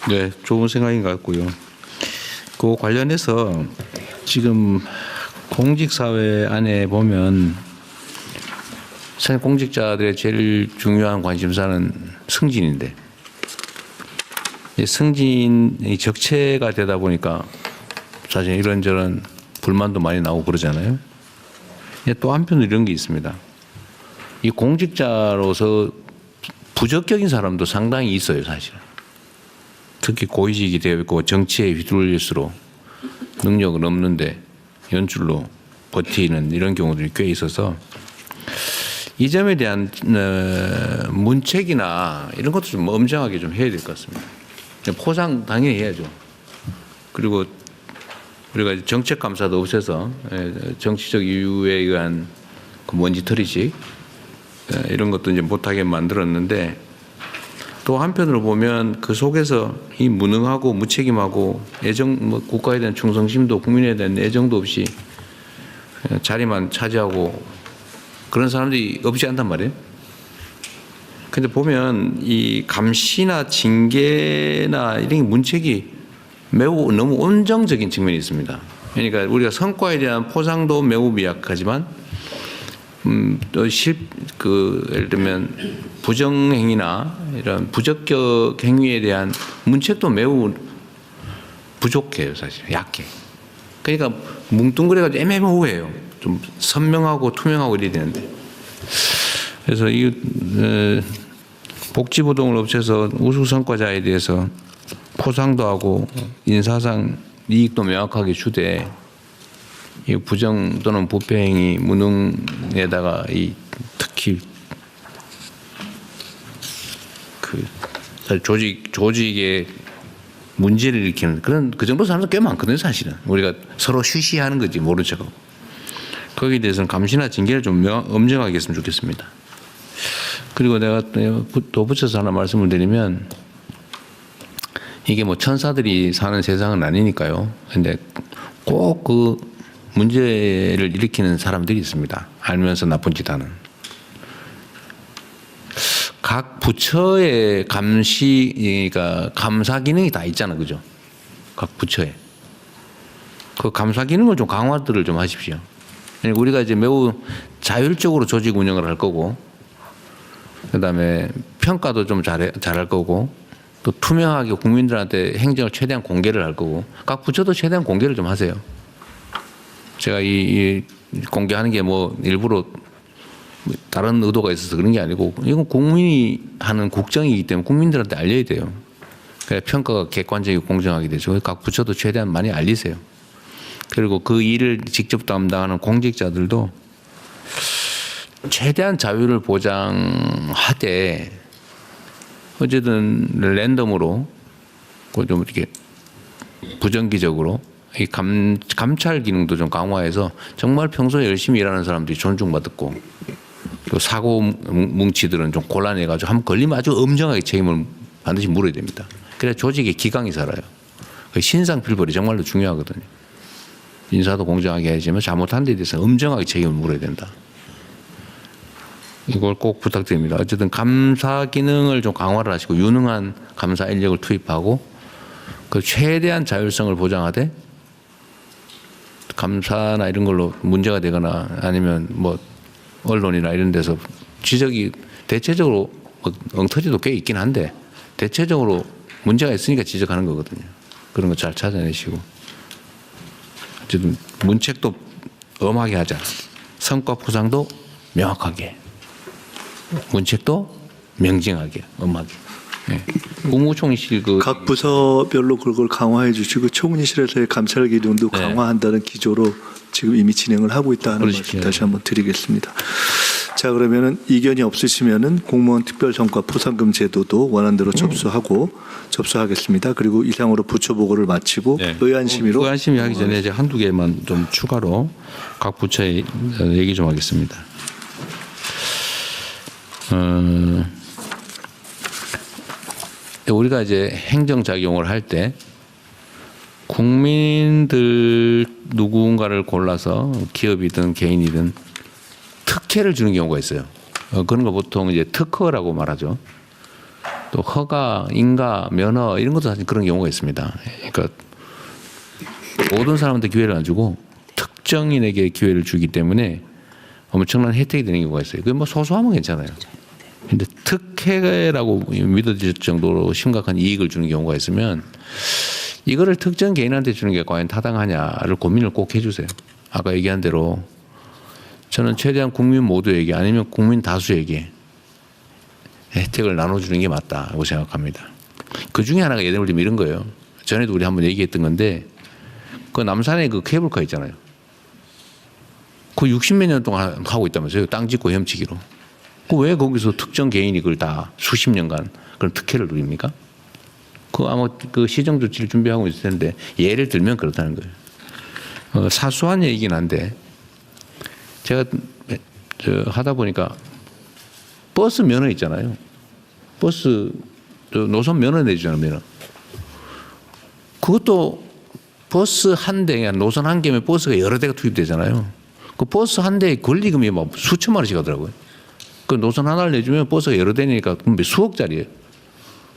네, 좋은 생각인 것 같고요. 그 관련해서 지금 공직사회 안에 보면 사실 공직자들의 제일 중요한 관심사는 승진인데 승진이 적체가 되다 보니까 사실 이런저런 불만도 많이 나오고 그러잖아요. 또 한편으로 이런 게 있습니다. 이 공직자로서 부적격인 사람도 상당히 있어요, 사실은. 특히 고위직이 되어 있고 정치에 휘둘릴수록 능력은 없는데 연줄로 버티는 이런 경우들이 꽤 있어서 이 점에 대한 문책이나 이런 것도 좀 엄정하게 좀 해야 될 것 같습니다. 포상 당연히 해야죠. 그리고 우리가 정책 감사도 없애서 정치적 이유에 의한 그 먼지털이식 이런 것도 이제 못하게 만들었는데 또 한편으로 보면 그 속에서 이 무능하고 무책임하고 국가에 대한 충성심도 국민에 대한 애정도 없이 자리만 차지하고 그런 사람들이 없지 않단 말이에요. 근데 보면 이 감시나 징계나 이런 문책이 매우 너무 온정적인 측면이 있습니다. 그러니까 우리가 성과에 대한 포상도 매우 미약하지만 또 예를 들면 부정행위나 이런 부적격 행위에 대한 문책도 매우 부족해요, 사실. 약해. 그러니까 뭉뚱그려가지고 애매모호해요. 좀 선명하고 투명하고 이래야 되는데. 그래서 이 복지부동을 없애서 우수성과자에 대해서 포상도 하고 인사상 이익도 명확하게 주되 이 부정 또는 부패행위 무능에다가 이 특히 그 조직의 문제를 일으키는 그런 그 정도 사람도 꽤 많거든요, 사실은. 우리가 서로 쉬쉬하는 거지 모른 척하고. 거기에 대해서는 감시나 징계를 좀 엄정하게 했으면 좋겠습니다. 그리고 내가 더 붙여서 하나 말씀을 드리면 이게 뭐 천사들이 사는 세상은 아니니까요. 근데 꼭 그 문제를 일으키는 사람들이 있습니다. 알면서 나쁜 짓 하는. 각 부처의 그러니까 감사 기능이 다 있잖아, 그죠? 각 부처에. 그 감사 기능을 좀 강화들을 좀 하십시오. 우리가 이제 매우 자율적으로 조직 운영을 할 거고, 그 다음에 평가도 좀 잘할 거고, 또 투명하게 국민들한테 행정을 최대한 공개를 할 거고, 각 부처도 최대한 공개를 좀 하세요. 제가 이 공개하는 게 뭐 일부러 다른 의도가 있어서 그런 게 아니고 이건 국민이 하는 국정이기 때문에 국민들한테 알려야 돼요. 그래야 평가가 객관적이고 공정하게 되죠. 각 부처도 최대한 많이 알리세요. 그리고 그 일을 직접 담당하는 공직자들도 최대한 자유를 보장하되 어쨌든 랜덤으로 좀 이렇게 부정기적으로 이 감찰 기능도 좀 강화해서 정말 평소에 열심히 일하는 사람들이 존중받고 또 사고 뭉치들은 좀 곤란해가지고 한번 걸리면 아주 엄정하게 책임을 반드시 물어야 됩니다. 그래야 조직의 기강이 살아요. 신상필벌이 정말로 중요하거든요. 인사도 공정하게 해야지만 잘못한 데 대해서 엄정하게 책임을 물어야 된다. 이걸 꼭 부탁드립니다. 어쨌든 감사 기능을 좀 강화를 하시고 유능한 감사 인력을 투입하고 그 최대한 자율성을 보장하되 감사나 이런 걸로 문제가 되거나 아니면 뭐 언론이나 이런 데서 지적이 대체적으로 엉터리도 꽤 있긴 한데 대체적으로 문제가 있으니까 지적하는 거거든요. 그런 거 잘 찾아내시고 어쨌든 문책도 엄하게 하자. 성과 포상도 명확하게. 문책도 명징하게, 엄하게. 네. 국무총리실 각 부서별로 그걸 강화해 주시고 총리실에서의 감찰 기능도 네. 강화한다는 기조로 지금 이미 진행을 하고 있다는 말씀 다시 한번 드리겠습니다. 자, 그러면은 이견이 없으시면은 공무원 특별성과 포상금 제도도 원안대로 접수하겠습니다. 그리고 이상으로 부처 보고를 마치고 네. 의안심의로 의안심의 하기 전에 이제 한두 개만 좀 추가로 각 부처에 얘기 좀 하겠습니다. 우리가 이제 행정작용을 할 때 국민들 누군가를 골라서 기업이든 개인이든 특혜를 주는 경우가 있어요. 그런 거 보통 이제 특허라고 말하죠. 또 허가, 인가, 면허 이런 것도 사실 그런 경우가 있습니다. 그러니까 모든 사람한테 기회를 안 주고 특정인에게 기회를 주기 때문에 엄청난 혜택이 되는 경우가 있어요. 그게 뭐 소소하면 괜찮아요. 근데 특혜라고 믿어질 정도로 심각한 이익을 주는 경우가 있으면 이거를 특정 개인한테 주는 게 과연 타당하냐를 고민을 꼭 해주세요. 아까 얘기한 대로 저는 최대한 국민 모두에게 아니면 국민 다수에게 혜택을 나눠주는 게 맞다고 생각합니다. 그 중에 하나가 예를 들면 이런 거예요. 전에도 우리 한번 얘기했던 건데 그 남산에 그 케이블카 있잖아요. 그 60몇 년 동안 하고 있다면서요. 땅 짓고 헤엄치기로. 그 왜 거기서 특정 개인이 그걸 다 수십 년간 그런 특혜를 누립니까? 그 아마 그 시정 조치를 준비하고 있을 텐데 예를 들면 그렇다는 거예요. 사소한 얘기긴 한데 제가 하다 보니까 버스 면허 있잖아요. 버스 노선 면허 내주잖아요. 면허. 그것도 버스 한 대에 노선 한 개면 버스가 여러 대가 투입되잖아요. 그 버스 한 대의 권리금이 막 수천만 원씩 하더라고요. 그 노선 하나를 내주면 버스가 여러 대니까 수억짜리예요.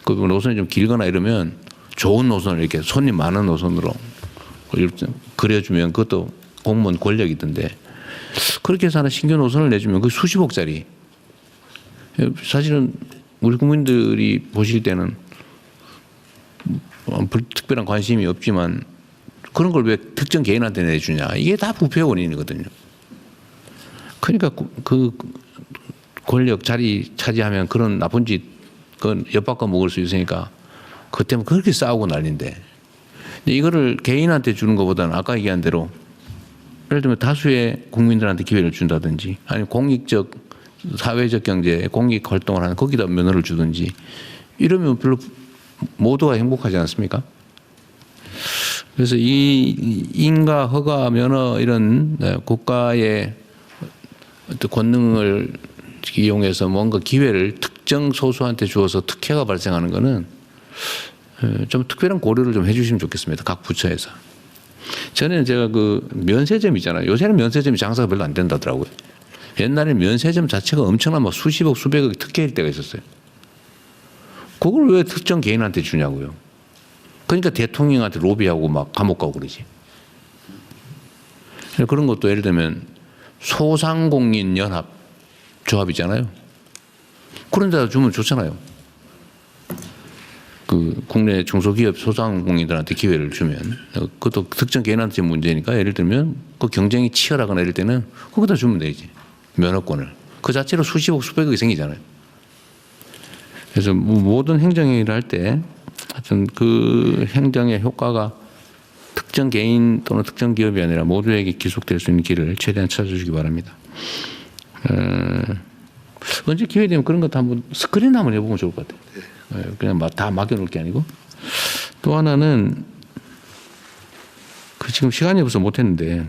그 노선이 좀 길거나 이러면 좋은 노선을 이렇게 손님 많은 노선으로 그려주면 그것도 공무원 권력이던데 그렇게 해서 하나 신규 노선을 내주면 그 수십억짜리. 사실은 우리 국민들이 보실 때는 특별한 관심이 없지만 그런 걸 왜 특정 개인한테 내주냐. 이게 다 부패의 원인이거든요. 그러니까 그 권력 자리 차지하면 그런 나쁜 짓 그건 엿바꿔 먹을 수 있으니까 그것 때문에 그렇게 싸우고 난리인데 근데 이거를 개인한테 주는 것보다는 아까 얘기한 대로 예를 들면 다수의 국민들한테 기회를 준다든지 아니면 공익적 사회적 경제 공익 활동을 하는 거기다 면허를 주든지 이러면 별로 모두가 행복하지 않습니까? 그래서 이 인가 허가 면허 이런 국가의 어떤 권능을 이용해서 뭔가 기회를 특정 소수한테 주어서 특혜가 발생하는 거는 좀 특별한 고려를 좀 해주시면 좋겠습니다. 각 부처에서. 전에는 제가 그 면세점 있잖아요. 요새는 면세점이 장사가 별로 안 된다더라고요. 옛날에는 면세점 자체가 엄청난 막 수십억 수백억 특혜일 때가 있었어요. 그걸 왜 특정 개인한테 주냐고요. 그러니까 대통령한테 로비하고 막 감옥 가고 그러지. 그런 것도 예를 들면 소상공인연합 조합이잖아요. 그런 데다 주면 좋잖아요. 그 국내 중소기업 소상공인들한테 기회를 주면 그것도 특정 개인한테 문제니까 예를 들면 그 경쟁이 치열하거나 이럴 때는 거기다 주면 되지. 면허권을. 그 자체로 수십억 수백억이 생기잖아요. 그래서 모든 행정행위를 할 때 하여튼 그 행정의 효과가 특정 개인 또는 특정 기업이 아니라 모두에게 기속될 수 있는 길을 최대한 찾아주시기 바랍니다. 언제 기회 되면 그런 것도 한번 스크린 한번 해보면 좋을 것 같아요. 그냥 다 맡겨놓을 게 아니고. 또 하나는 그 지금 시간이 없어서 못했는데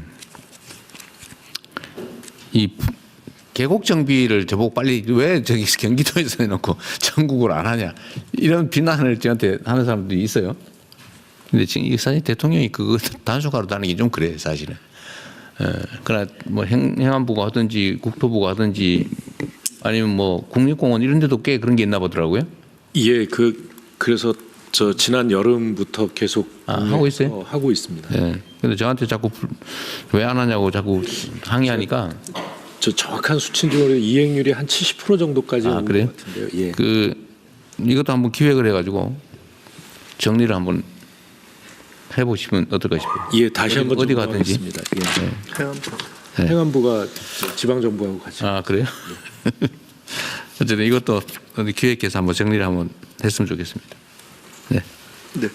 이 계곡 정비를 저보고 빨리 왜 저기 경기도에서 해놓고 전국으로 안 하냐 이런 비난을 저한테 하는 사람들이 있어요. 근데 지금 사실 대통령이 그거 단속하러 다니기 좀 그래 사실은. 그러나 뭐 행안부가 하든지 국토부가 하든지 아니면 뭐 국립공원 이런 데도 꽤 그런 게 있나 보더라고요. 예, 그래서 저 지난 여름부터 계속 하고 있어요? 하고 있습니다. 네. 근데 저한테 자꾸 왜 안 하냐고 자꾸 항의하니까. 저 정확한 수치는 좀 이행률이 한 70% 정도까지 오는 그래요? 것 같은데요. 예. 이것도 한번 기획을 해가지고 정리를 한번 해보시면 어떨까 싶어요. 예, 다시 한번 어디 가든지. 하겠습니다. 예. 네. 행안부가 지방정부하고 같이. 그래요? 어쨌든 이것도 기획해서 한번 정리를 한번 했으면 좋겠습니다. 네. 네.